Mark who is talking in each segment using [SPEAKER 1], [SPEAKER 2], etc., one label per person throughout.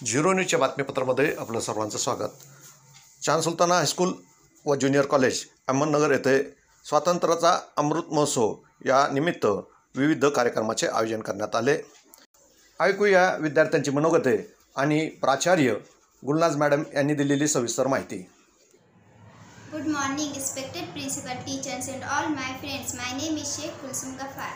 [SPEAKER 1] Zero न्यूजच्या बातमीपत्रामध्ये आपलं सर्वांचं स्वागत. चांद सुलताना हायस्कूल व ज्युनियर कॉलेज अहमदनगर येथे स्वातंत्र्याचा अमृत महोत्सव या निमित्त विविध कार्यक्रमाचे आयोजन करण्यात आले. ऐकूया विद्यार्थ्यांची मनोगते आणि प्राचार्य गुलनाज मॅडम यांनी दिलेली सविस्तर माहिती.
[SPEAKER 2] Good morning, respected principal, teachers and all my friends. My name is Sheikh Kulsum Ghaffar.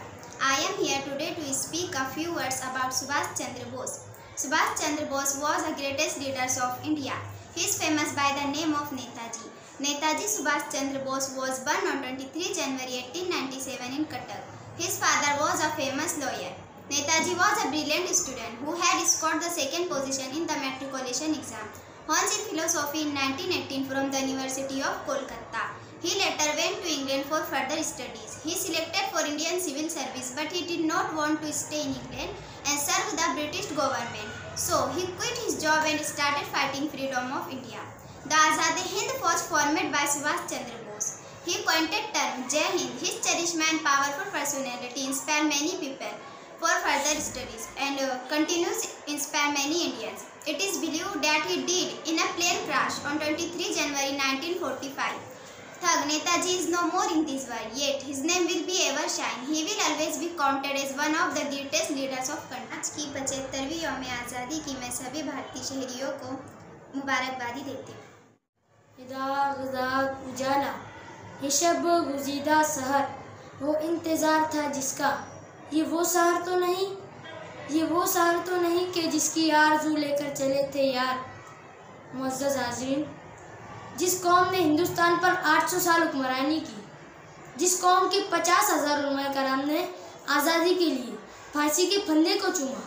[SPEAKER 2] I am here today to speak a few words about Subhash Chandra Bose. Subhash Chandra Bose was the greatest leader of India. He is famous by the name of Netaji. Netaji Subhash Chandra Bose was born on 23 January 1897 in Cuttack. His father was a famous lawyer. Netaji was a brilliant student who had scored the second position in the matriculation exam. Honors in philosophy in 1918 from the University of Kolkata. He later went to England for further studies. He selected for Indian civil service, but he did not want to stay in England and serve the British government. So he quit his job and started fighting freedom of India. The Azad Hind was formed by Subhash Chandra Bose. He coined the term Jai Hind. His charisma and powerful personality inspired many people for further studies and continues to inspire many Indians. It is believed that he died in a plane crash on 23 January 1945. Thug Netaji is no more in this world, yet his name will be ever shine. He will always be counted as one of the greatest leaders of country. आज की 75वीं यौम आज़ादी की मैं सभी भारतीय शहरियों को मुबारकबादी देती हूँ.
[SPEAKER 3] उजाला ये शब गुज़ीदा सहर, वो इंतज़ार था जिसका, ये वो शहर तो नहीं कि जिसकी आरज़ू लेकर चले थे यार. मुअज़्ज़ज़ हाज़रीन, जिस कौम ने हिंदुस्तान पर 800 साल हुक्मरानी की, जिस कौम के 50,000 उलमाए कराम ने आज़ादी के लिए फांसी के फंदे को चूमा,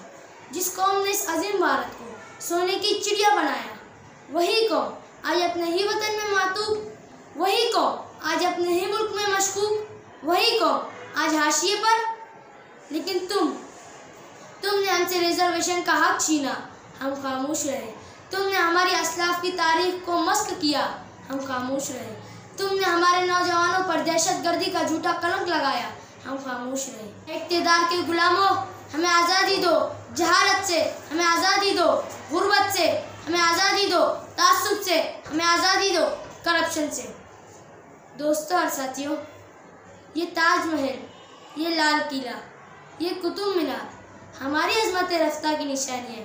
[SPEAKER 3] जिस कौम ने इस अजीम भारत को सोने की चिड़िया बनाया, वही कौम आज अपने ही वतन में मातूब, वही कौम आज अपने ही मुल्क में मशकूक, वही कौम आज हाशिए पर. लेकिन तुमने हमसे रिजर्वेशन का हक छीना, हम खामोश रहे. तुमने हमारी असलाफ की तारीख को मस्क किया, हम खामोश रहे. तुमने हमारे नौजवानों पर दहशतगर्दी का झूठा कलंक लगाया, हम खामोश रहे. इक़्तिदार के गुलामों, हमें आज़ादी दो. जहालत से हमें आज़ादी दो, गुर्बत से हमें आज़ादी दो, तासुब से हमें आज़ादी दो, करप्शन से. दोस्तों और साथियों, ये ताजमहल, ये लाल किला, ये कुतुब मीनार हमारी अज़मत रफ्ता की निशानी है.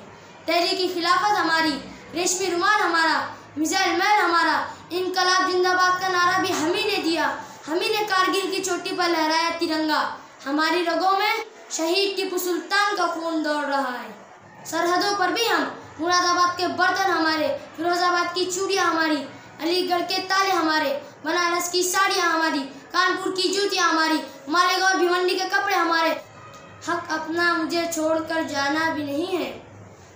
[SPEAKER 3] तहरीकी खिलाफत हमारी, रेशमी रुमाल हमारा, मिसाइल महल हमारा, इनकलाब जिंदाबाद का नारा भी हम ही ने दिया. हम ही ने कारगिल की चोटी पर लहराया तिरंगा. हमारी रगों में शहीद टीपू सुल्तान का खून दौड़ रहा है. सरहदों पर भी हम, मुरादाबाद के बर्तन हमारे, फिरोजाबाद की चूड़ियाँ हमारी, अलीगढ़ के ताले हमारे, बनारस की साड़ियाँ हमारी, कानपुर की जूतियाँ हमारी, मालेगांव और भिवंडी के कपड़े हमारे. हक अपना मुझे छोड़कर जाना भी नहीं है,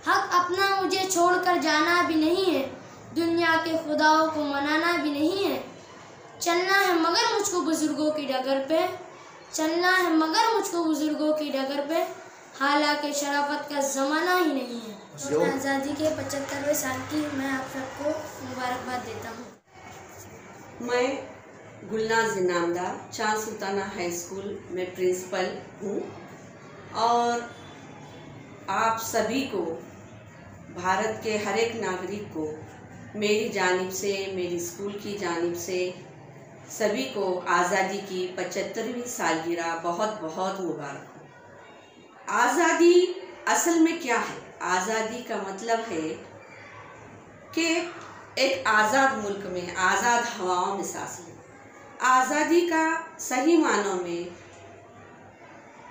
[SPEAKER 3] हक अपना मुझे छोड़कर जाना भी नहीं है, दुनिया के खुदाओं को मनाना भी नहीं है. चलना है मगर मुझको बुजुर्गों की डगर पे, चलना है मगर मुझको बुजुर्गों की डगर पे, हालांकि शराफत का ज़माना ही नहीं है. आज़ादी के 75वें साल की मैं आप सबको मुबारकबाद देता हूँ.
[SPEAKER 4] मैं गुलनाज इनामदार चांद सुल्ताना हाई स्कूल में प्रिंसिपल हूँ और आप सभी को, भारत के हर एक नागरिक को मेरी जानिब से, मेरी स्कूल की जानिब से सभी को आज़ादी की 75वीं सालगिरह बहुत बहुत मुबारक हो. आज़ादी असल में क्या है? आज़ादी का मतलब है कि एक आज़ाद मुल्क में आज़ाद हवाओं में सांस लें. आज़ादी का सही मानों में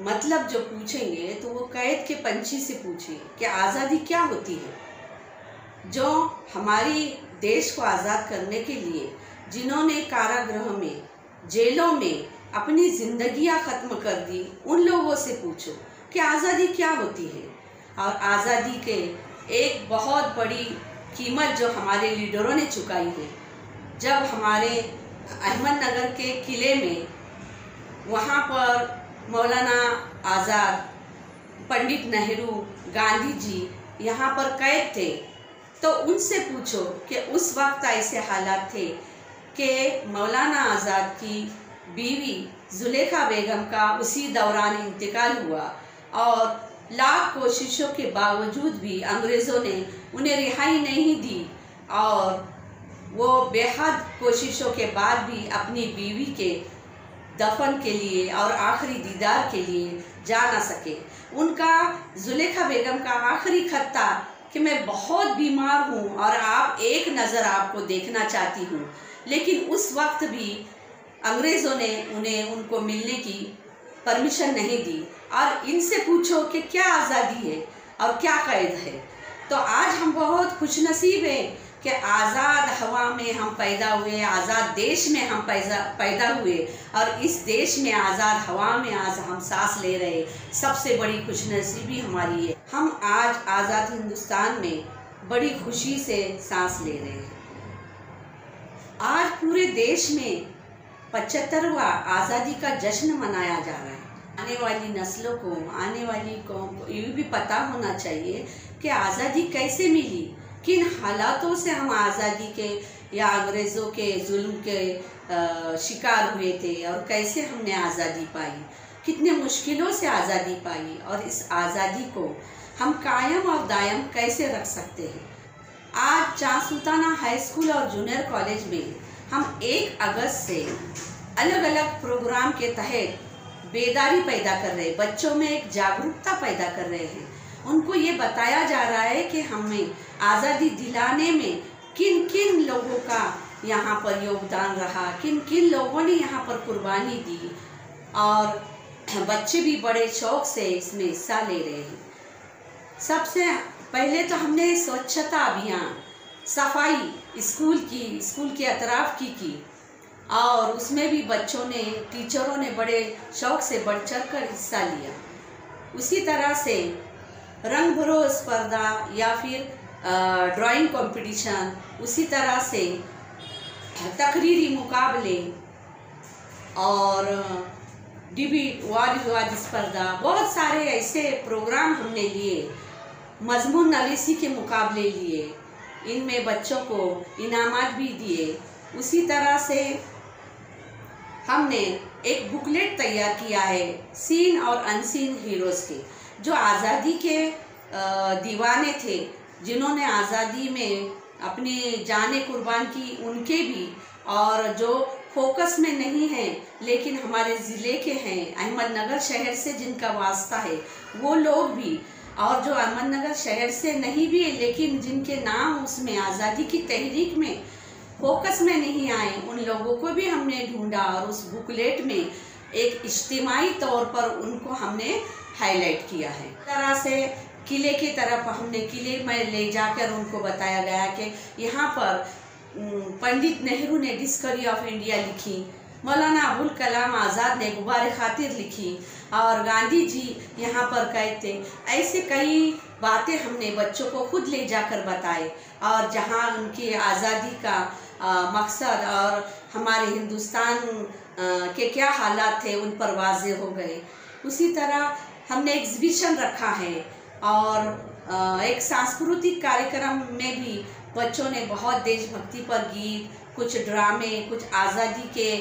[SPEAKER 4] मतलब जो पूछेंगे तो वो कैद के पंछी से पूछें कि आज़ादी क्या होती है. जो हमारी देश को आज़ाद करने के लिए जिन्होंने कारागृह में, जेलों में अपनी ज़िंदगियां ख़त्म कर दी, उन लोगों से पूछो कि आज़ादी क्या होती है. और आज़ादी के एक बहुत बड़ी कीमत जो हमारे लीडरों ने चुकाई है. जब हमारे अहमदनगर के किले में, वहाँ पर मौलाना आज़ाद, पंडित नेहरू, गांधी जी यहाँ पर कैद थे, तो उनसे पूछो कि उस वक्त ऐसे हालात थे कि मौलाना आज़ाद की बीवी जुलेखा बेगम का उसी दौरान इंतकाल हुआ और लाख कोशिशों के बावजूद भी अंग्रेज़ों ने उन्हें रिहाई नहीं दी और वो बेहद कोशिशों के बाद भी अपनी बीवी के दफन के लिए और आखिरी दीदार के लिए जा ना सके। उनका जुलेखा बेगम का आखिरी खत था कि मैं बहुत बीमार हूँ और आप एक नज़र आपको देखना चाहती हूँ, लेकिन उस वक्त भी अंग्रेज़ों ने उनको मिलने की परमिशन नहीं दी। और इनसे पूछो कि क्या आज़ादी है और क्या कैद है। तो आज हम बहुत खुशनसीब हैं कि आज़ाद हवा में हम पैदा हुए, आज़ाद देश में हम पैदा हुए और इस देश में आज़ाद हवा में आज हम सांस ले रहे। सबसे बड़ी खुशनसीबी हमारी है, हम आज आज़ाद हिंदुस्तान में बड़ी खुशी से सांस ले रहे हैं। आज पूरे देश में 75वां आज़ादी का जश्न मनाया जा रहा है। आने वाली नस्लों को, आने वाली कौम को ये भी पता होना चाहिए कि आज़ादी कैसे मिली, किन हालातों से हम आज़ादी के या अंग्रेज़ों के जुल्म के शिकार हुए थे और कैसे हमने आज़ादी पाई, कितने मुश्किलों से आज़ादी पाई और इस आज़ादी को हम कायम और दायम कैसे रख सकते हैं। आज चांद सुल्ताना हाई स्कूल और जूनियर कॉलेज में हम 1 अगस्त से अलग अलग प्रोग्राम के तहत बेदारी पैदा कर रहे हैं, बच्चों में एक जागरूकता पैदा कर रहे हैं। उनको ये बताया जा रहा है कि हमें आज़ादी दिलाने में किन किन लोगों का यहाँ पर योगदान रहा, किन किन लोगों ने यहाँ पर कुर्बानी दी और बच्चे भी बड़े शौक से इसमें हिस्सा ले रहे हैं। सबसे पहले तो हमने स्वच्छता अभियान, सफाई स्कूल के अतराफ की और उसमें भी बच्चों ने, टीचरों ने बड़े शौक से बढ़ चढ़ कर हिस्सा लिया। उसी तरह से रंग भरो स्पर्धा या फिर ड्राइंग कंपटीशन, उसी तरह से तकरीरी मुकाबले और डिबेट, वाद विवाद स्पर्धा, बहुत सारे ऐसे प्रोग्राम हमने लिए। मजमून नवीसी के मुकाबले लिए, इनमें बच्चों को इनामात भी दिए। उसी तरह से हमने एक बुकलेट तैयार किया है सीन और अनसीन हीरोज़ के, जो आज़ादी के दीवाने थे, जिन्होंने आज़ादी में अपनी जानें कुर्बान की, उनके भी, और जो फोकस में नहीं हैं लेकिन हमारे ज़िले के हैं, अहमदनगर शहर से जिनका वास्ता है वो लोग भी, और जो अहमदनगर शहर से नहीं भी है लेकिन जिनके नाम उसमें आज़ादी की तहरीक में फोकस में नहीं आए, उन लोगों को भी हमने ढूंढा और उस बुकलेट में एक इज्तिमाई तौर पर उनको हमने हाईलाइट किया है। इस तरह से किले की तरफ हमने, किले में ले जाकर उनको बताया गया कि यहाँ पर पंडित नेहरू ने डिस्कवरी ऑफ इंडिया लिखी, मौलाना अबुल कलाम आज़ाद ने गुबार खातिर लिखी और गांधी जी यहाँ पर गए थे। ऐसे कई बातें हमने बच्चों को खुद ले जाकर बताए और जहाँ उनकी आज़ादी का मकसद और हमारे हिंदुस्तान के क्या हालात थे उन पर वाज़े हो गए। उसी तरह हमने एग्ज़िबिशन रखा है और एक सांस्कृतिक कार्यक्रम में भी बच्चों ने बहुत देशभक्ति पर गीत, कुछ ड्रामे, कुछ आज़ादी के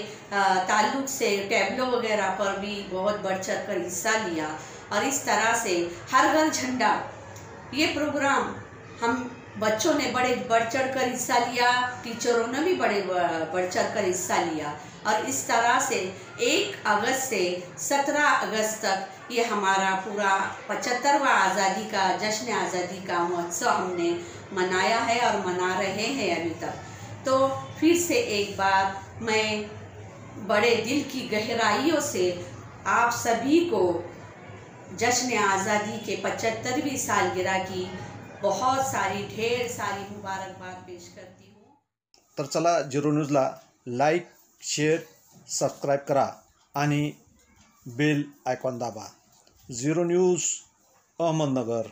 [SPEAKER 4] ताल्लुक़ से टैबलो वगैरह पर भी बहुत बढ़ चढ़ कर हिस्सा लिया। और इस तरह से हर घर झंडा, ये प्रोग्राम हम बच्चों ने बड़े बढ़ चढ़ कर हिस्सा लिया, टीचरों ने भी बड़े बढ़ चढ़ कर हिस्सा लिया। और इस तरह से 1 अगस्त से 17 अगस्त तक ये हमारा पूरा 75वां आज़ादी का जश्न आज़ादी का महोत्सव हमने मनाया है और मना रहे हैं अभी तक। तो फिर से एक बार मैं बड़े दिल की गहराइयों से आप सभी को जश्न आज़ादी के 75वीं सालगिरह की बहुत सारी, ढेर सारी मुबारकबाद पेश करती हूँ।
[SPEAKER 1] तर चला, झिरो न्यूजला लाईक, शेअर, सबस्क्राईब करा आणि बेल आयकॉन दाबा. Zero news, Ahmednagar.